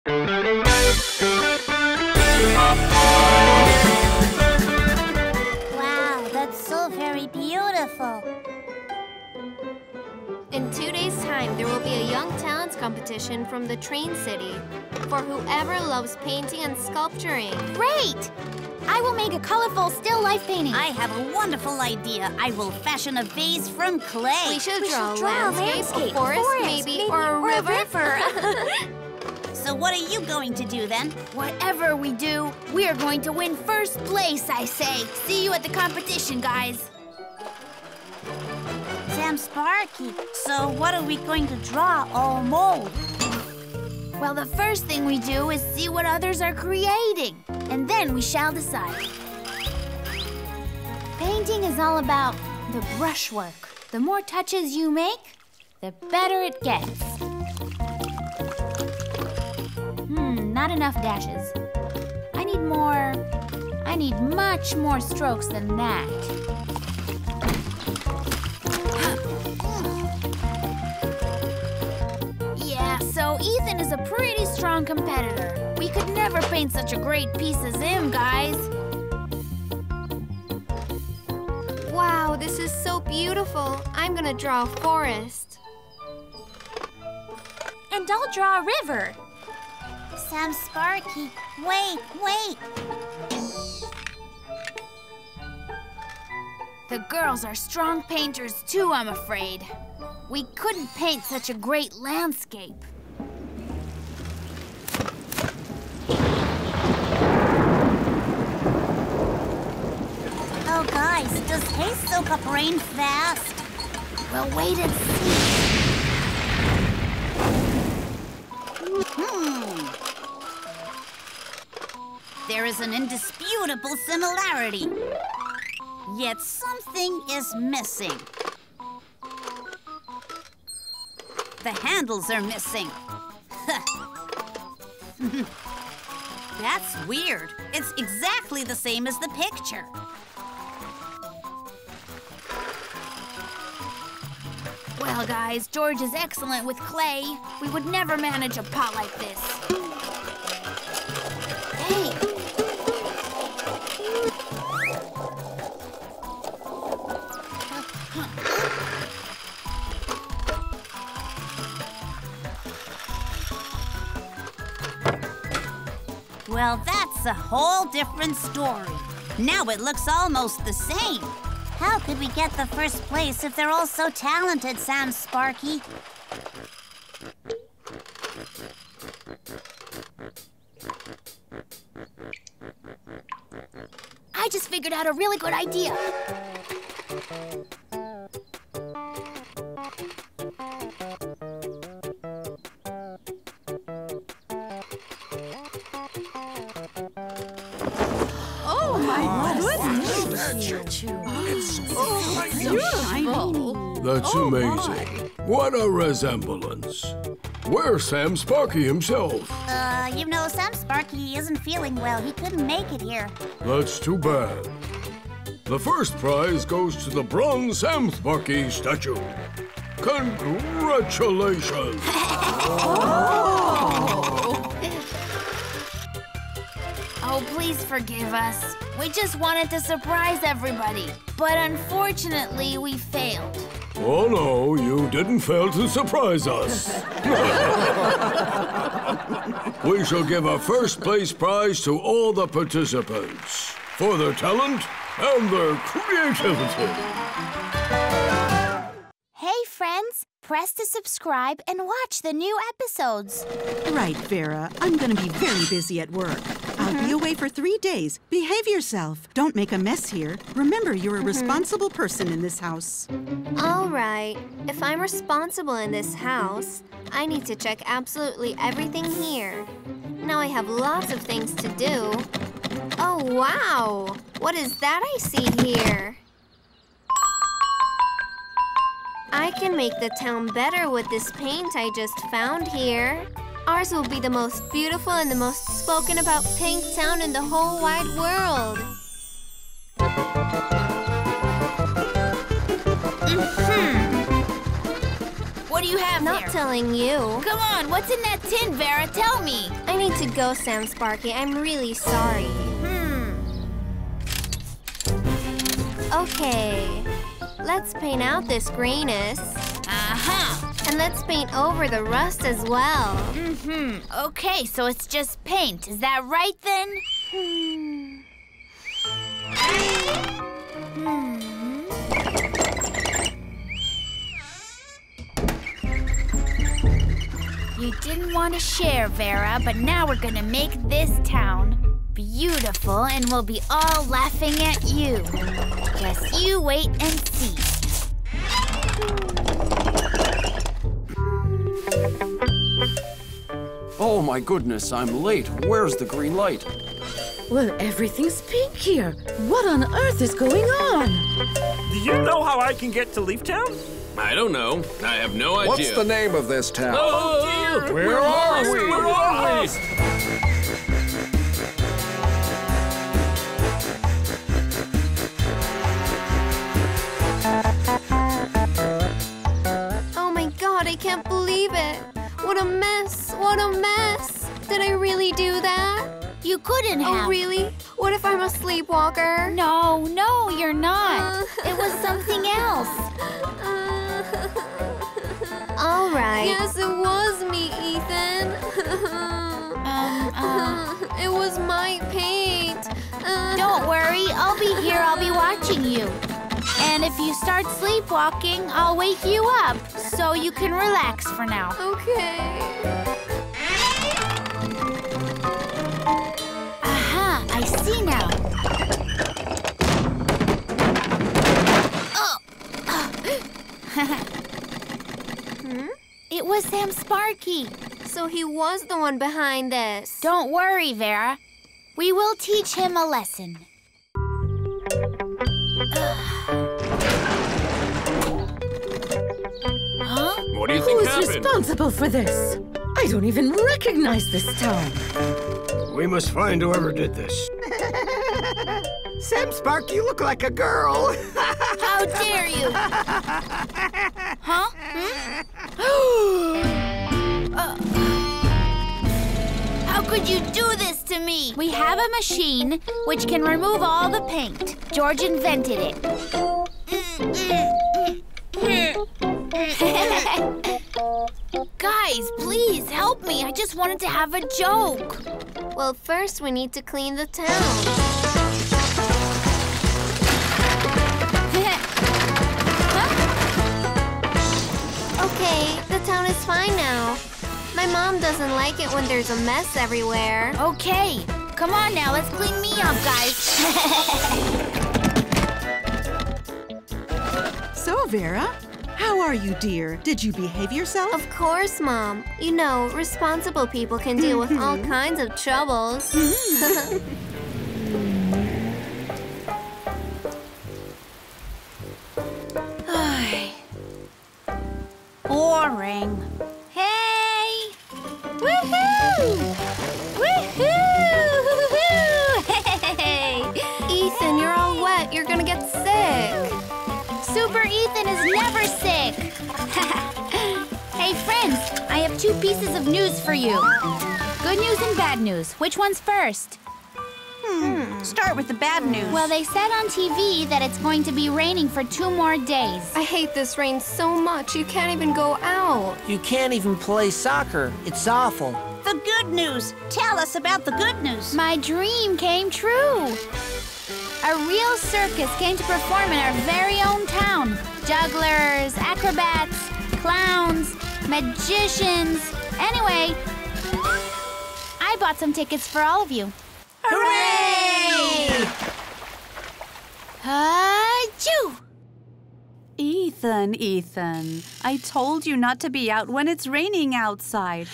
Wow, that's so very beautiful. In 2 days' time, there will be a Young Talents competition from the Train City for whoever loves painting and sculpturing. Great! I will make a colorful still life painting. I have a wonderful idea. I will fashion a vase from clay. We should draw a landscape, a forest, maybe, or a river. So what are you going to do then? Whatever we do, we are going to win first place, I say. See you at the competition, guys. Sam Sparky, so what are we going to draw or mold? Well, the first thing we do is see what others are creating, and then we shall decide. Painting is all about the brushwork. The more touches you make, the better it gets. Not enough dashes. I need much more strokes than that. Yeah, so Ethan is a pretty strong competitor. We could never paint such a great piece as him, guys. Wow, this is so beautiful. I'm gonna draw a forest. And I'll draw a river. Sam Sparky, wait. The girls are strong painters too, I'm afraid. We couldn't paint such a great landscape. Oh, guys, does hay soak up rain fast? We'll wait and see. There is an indisputable similarity. Yet something is missing. The handles are missing. That's weird. It's exactly the same as the picture. Well, guys, George is excellent with clay. We would never manage a pot like this. Hey! Well, that's a whole different story. Now it looks almost the same. How could we get the first place if they're all so talented, Sam Sparky? I just figured out a really good idea. Oh my goodness! That's amazing. What a resemblance. Where's Sam Sparky himself? You know, Sam Sparky isn't feeling well. He couldn't make it here. That's too bad. The first prize goes to the bronze Sam Sparky statue. Congratulations! Oh, please forgive us. We just wanted to surprise everybody. But unfortunately, we failed. Oh no, you didn't fail to surprise us. We shall give a first place prize to all the participants for their talent and their creativity. Hey, friends, press to subscribe and watch the new episodes. Right, Vera. I'm going to be very busy at work. I'll be away for 3 days. Behave yourself. Don't make a mess here. Remember, you're a responsible person in this house. All right. If I'm responsible in this house, I need to check absolutely everything here. Now I have lots of things to do. Oh, wow! What is that I see here? I can make the town better with this paint I just found here. Ours will be the most beautiful and the most spoken about pink town in the whole wide world. What do you have Not there? telling you. Come on, what's in that tin, Vera? Tell me. I need to go, Sam Sparky. I'm really sorry. Okay. Let's paint out this grayness. Uh-huh. And let's paint over the rust as well. Okay, so it's just paint. Is that right then? You didn't want to share, Vera, but now we're gonna make this town beautiful and we'll be all laughing at you. Just you wait and see. Oh my goodness, I'm late. Where's the green light? Well, everything's pink here. What on earth is going on? Do you know how I can get to Leaftown? I don't know. I have no idea. What's the name of this town? Oh, dear! Where are we? Where are we? Oh my god, I can't believe it. What a mess. What a mess. Did I really do that? You couldn't have. Oh, really? What if I'm a sleepwalker? No, you're not. It was something else. All right. Yes, it was me, Ethan. It was my paint. Don't worry, I'll be here. I'll be watching you. And if you start sleepwalking, I'll wake you up so you can relax for now. Okay. Aha, I see now. It was Sam Sparky. So he was the one behind this. Don't worry, Vera. We will teach him a lesson. Huh? What do you Who think is happened? responsible for this? I don't even recognize this town. We must find whoever did this. Sam Spark, you look like a girl. How dare you? Huh? How could you do this to me? We have a machine which can remove all the paint. George invented it. Guys, please help me. I just wanted to have a joke. Well, first we need to clean the town. Okay, the town is fine now. My mom doesn't like it when there's a mess everywhere. Okay, come on now, let's clean me up, guys. So, Vera, how are you, dear? Did you behave yourself? Of course, Mom. You know, responsible people can deal with all kinds of troubles. Boring. Hey! Woohoo! Woohoo! Hey! Ethan, you're all wet. You're gonna get sick. Super Ethan is never sick. Hey, friends, I have 2 pieces of news for you. Good news and bad news. Which one's first? Start with the bad news. Well, they said on TV that it's going to be raining for 2 more days. I hate this rain so much. You can't even go out. You can't even play soccer. It's awful. The good news. Tell us about the good news. My dream came true. A real circus came to perform in our very own town. Jugglers, acrobats, clowns, magicians. Anyway, I bought some tickets for all of you. Hooray! Achoo! Ethan, I told you not to be out when it's raining outside.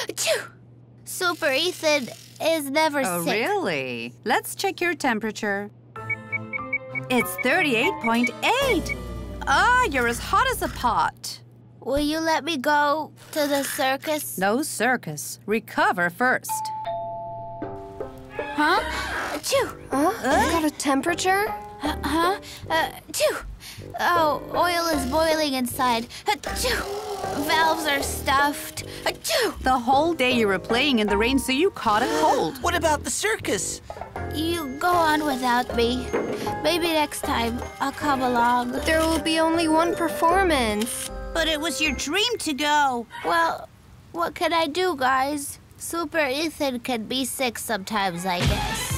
Achoo! Super Ethan is never Oh, sick. really? Let's check your temperature. It's 38.8. You're as hot as a pot. Will you let me go to the circus? No circus. Recover first. Huh? Achoo! You got a temperature? Achoo! Oh, oil is boiling inside. Achoo! valves are stuffed. Achoo! The whole day you were playing in the rain, so you caught a cold. What about the circus? You go on without me. Maybe next time I'll come along. There will be only one performance. But it was your dream to go. Well, what can I do, guys? Super Ethan can be sick sometimes, I guess.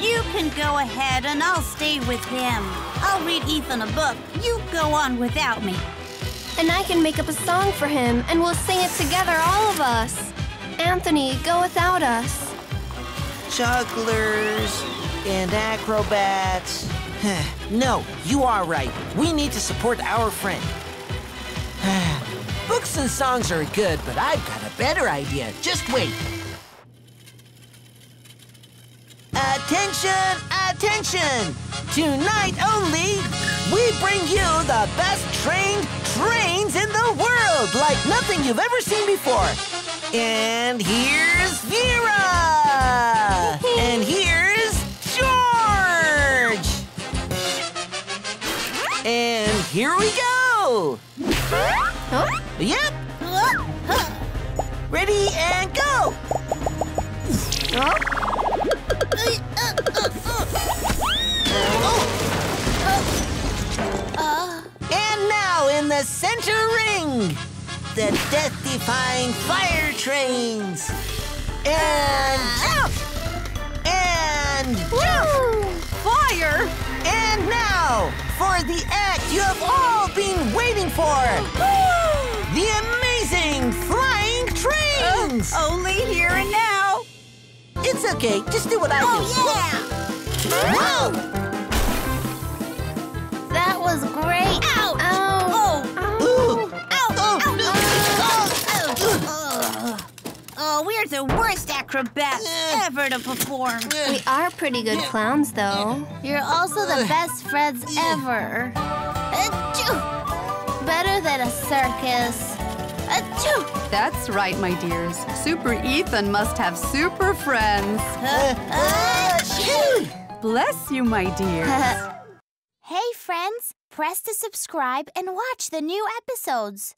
You can go ahead and I'll stay with him. I'll read Ethan a book. You go on without me. And I can make up a song for him, and we'll sing it together, all of us. Anthony, go without us. Jugglers and acrobats. No, you are right. We need to support our friend. Books and songs are good, but I've got a better idea. Just wait. Attention, attention! Tonight only, we bring you the best trained trains in the world, like nothing you've ever seen before. And here's Vera! And here's George! And here we go! Huh? Yep! Ready and go! Huh? And now in the center ring, the death-defying fire trains. And jump! And jump! Fire! And now for the act you have all been waiting for. The amazing flying trains! Only here and now. It's okay, just do what I do. Oh, Whoa! That was great. Ouch! Ooh. Oh, we're the worst acrobats ever to perform. We are pretty good clowns, though. You're also the best friends ever. Achoo! Better than a circus. Achoo! That's right, my dears. Super Ethan must have super friends. Bless you, my dears. Hey, friends, press to subscribe and watch the new episodes.